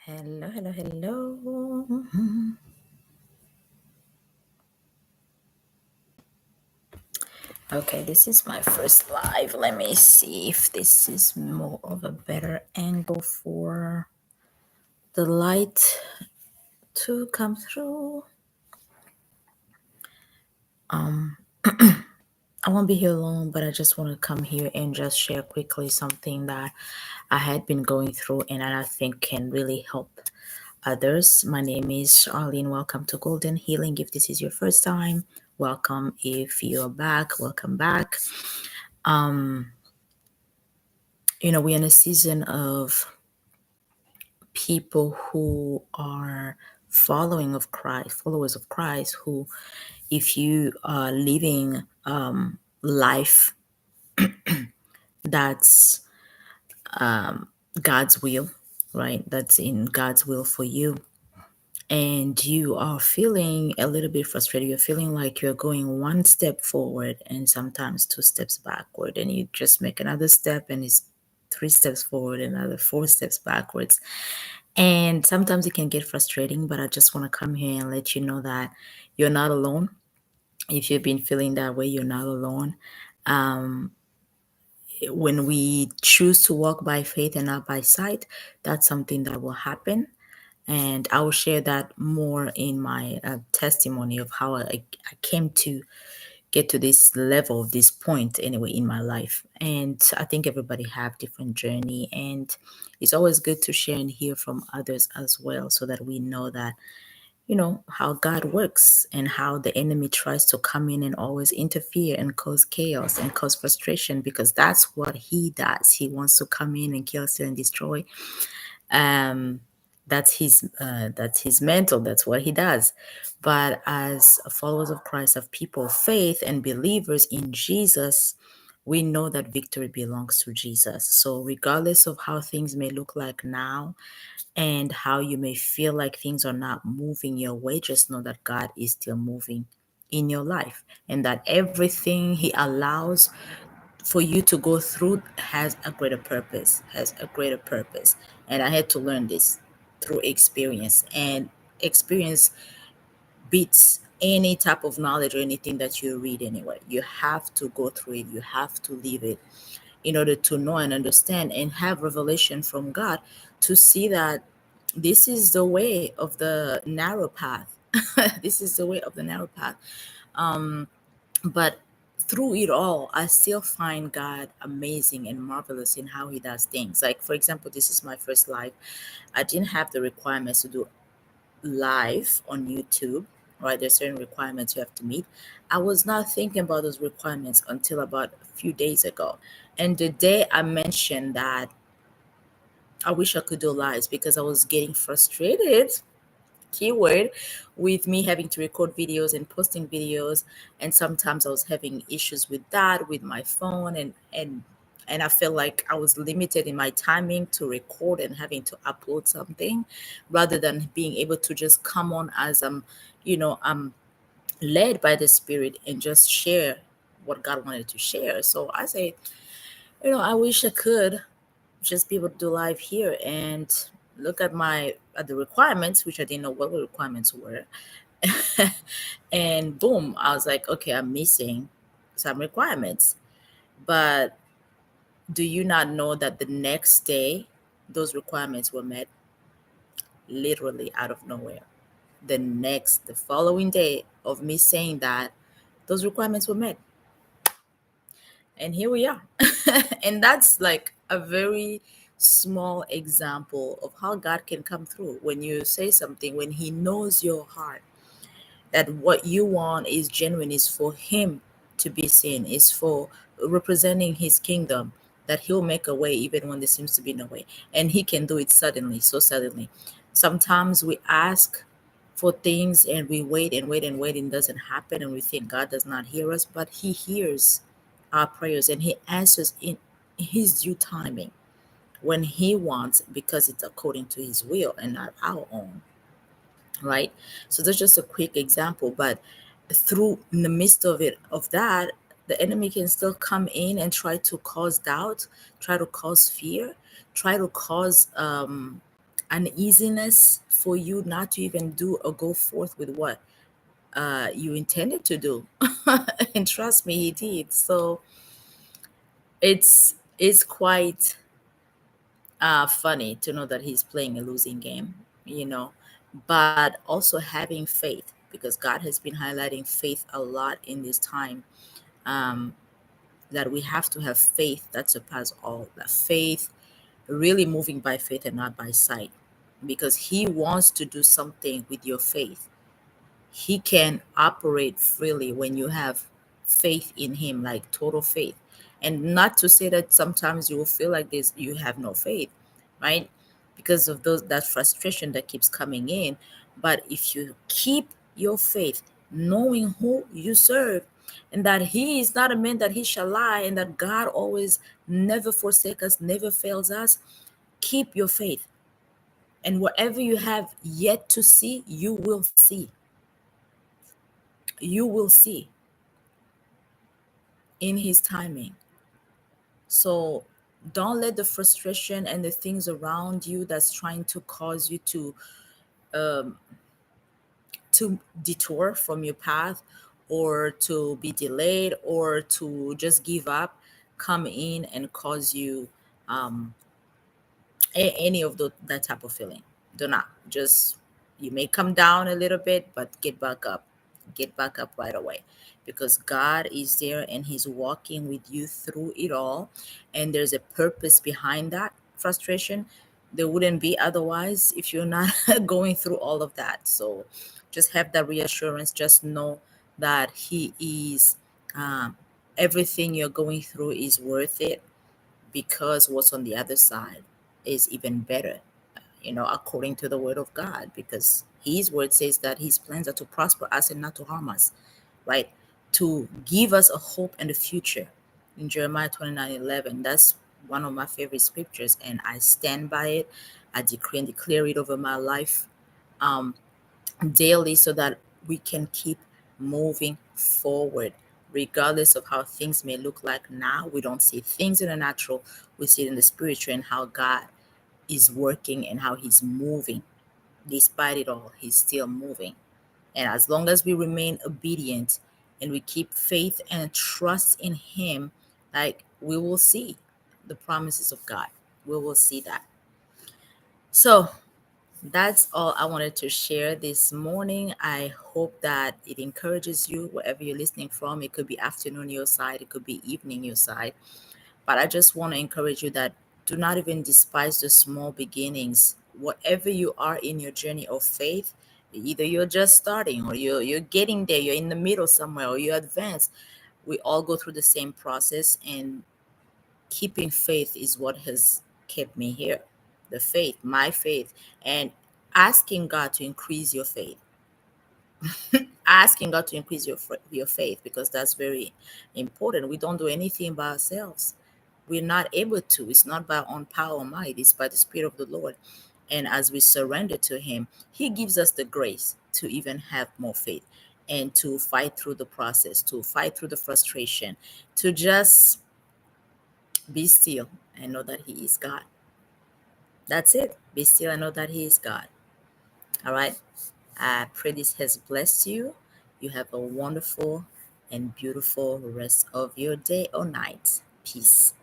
Hello, hello, hello. Okay, this is my first live. Let me see if this is more of a better angle for the light to come through. I won't be here long, but I just want to come here and just share quickly something that I had been going through and I think can really help others. My name is Arlene. Welcome to Golden Healing. If this is your first time, welcome. If you're back, welcome back. We're in a season of people who are followers of Christ, who, if you are living life that's God's will, right? That's in God's will for you. And you are feeling a little bit frustrated. You're feeling like you're going one step forward and sometimes two steps backward. And you just make another step and it's three steps forward, another four steps backwards. And sometimes it can get frustrating, but I just want to come here and let you know that you're not alone. If you've been feeling that way, you're not alone. When we choose to walk by faith and not by sight, that's something that will happen. And I will share that more in my testimony of how I came to get to this level, this point anyway in my life. And I think everybody have different journey, and it's always good to share and hear from others as well, so that we know that how God works and how the enemy tries to come in and always interfere and cause chaos and cause frustration, because that's what he does. He wants to come in and kill, steal, and destroy. um that's his mental, that's what he does. But as followers of Christ, of people of faith and believers in Jesus, we know that victory belongs to Jesus. So regardless of how things may look like now and how you may feel like things are not moving your way, just know that God is still moving in your life, and that everything he allows for you to go through has a greater purpose. And I had to learn this through experience, and experience beats any type of knowledge or anything that you read anyway. You have to go through it, you have to live it in order to know and understand and have revelation from God, to see that this is the way of the narrow path. This is the way of the narrow path. But through it all, I still find God amazing and marvelous in how he does things. Like, for example, this is my first live. I didn't have the requirements to do live on YouTube, right? There's certain requirements you have to meet. I was not thinking about those requirements until about a few days ago. And the day I mentioned that I wish I could do lives, because I was getting frustrated, keyword, with me having to record videos and posting videos. And sometimes I was having issues with that, with my phone, and I felt like I was limited in my timing to record and having to upload something, rather than being able to just come on as I'm led by the Spirit and just share what God wanted to share. So I say, I wish I could just be able to do live here and look at the requirements, which I didn't know what the requirements were. And boom, I was like, okay, I'm missing some requirements. But do you not know that the next day those requirements were met, literally out of nowhere? The following day of me saying that, those requirements were met. And here we are. And that's like a very small example of how God can come through when you say something, when he knows your heart, that what you want is genuine, is for him to be seen, is for representing his kingdom, that he'll make a way even when there seems to be no way. And he can do it suddenly, so suddenly. Sometimes we ask for things and we wait and wait and wait, and it doesn't happen, and we think God does not hear us, but he hears our prayers and he answers in his due timing, when he wants, because it's according to his will and not our own, right? So that's just a quick example. But through in the midst of it, of that, the enemy can still come in and try to cause doubt, try to cause fear, try to cause uneasiness for you not to even do or go forth with what you intended to do. And trust me, he did. So it's quite funny to know that he's playing a losing game, you know, but also having faith, because God has been highlighting faith a lot in this time. Um, that we have to have faith that surpasses all. That faith, really moving by faith and not by sight, because He wants to do something with your faith. He can operate freely when you have faith in him, like total faith. And not to say that sometimes you will feel like this, you have no faith, right? Because of those that frustration that keeps coming in. But if you keep your faith, knowing who you serve, and that he is not a man that he shall lie, and that God always never forsake us, never fails us, keep your faith. And whatever you have yet to see, you will see. You will see in his timing. So don't let the frustration and the things around you that's trying to cause you um, to detour from your path, or to be delayed, or to just give up, come in and cause you um, any of that type of feeling. Do not. Just, you may come down a little bit, but get back up right away, because God is there and he's walking with you through it all, and there's a purpose behind that frustration. There wouldn't be otherwise if you're not going through all of that. So just have that reassurance. Just know that he is, um, everything you're going through is worth it, because what's on the other side is even better, according to the word of God, because his word says that his plans are to prosper us and not to harm us, right? To give us a hope and a future. In Jeremiah 29:11, that's one of my favorite scriptures, and I stand by it. I decree and declare it over my life um, daily, so that we can keep moving forward, regardless of how things may look like now. We don't see things in the natural, we see it in the spiritual, and how God is working and how he's moving. Despite it all, he's still moving. And as long as we remain obedient and we keep faith and trust in him, like, we will see the promises of God. We will see that. So that's all I wanted to share this morning. I hope that it encourages you wherever you're listening from. It could be afternoon your side, it could be evening your side. But I just want to encourage you that do not even despise the small beginnings. Whatever you are in your journey of faith, either you're just starting, or you're getting there, you're in the middle somewhere, or you're advanced. We all go through the same process, and keeping faith is what has kept me here. The faith, my faith, and asking God to increase your faith. Asking God to increase your faith, because that's very important. We don't do anything by ourselves. We're not able to. It's not by our own power or might. It's by the Spirit of the Lord. And as we surrender to Him, He gives us the grace to even have more faith, and to fight through the process, to fight through the frustration, to just be still and know that He is God. That's it. Be still and know that He is God. All right. I pray this has blessed you. You have a wonderful and beautiful rest of your day or night. Peace.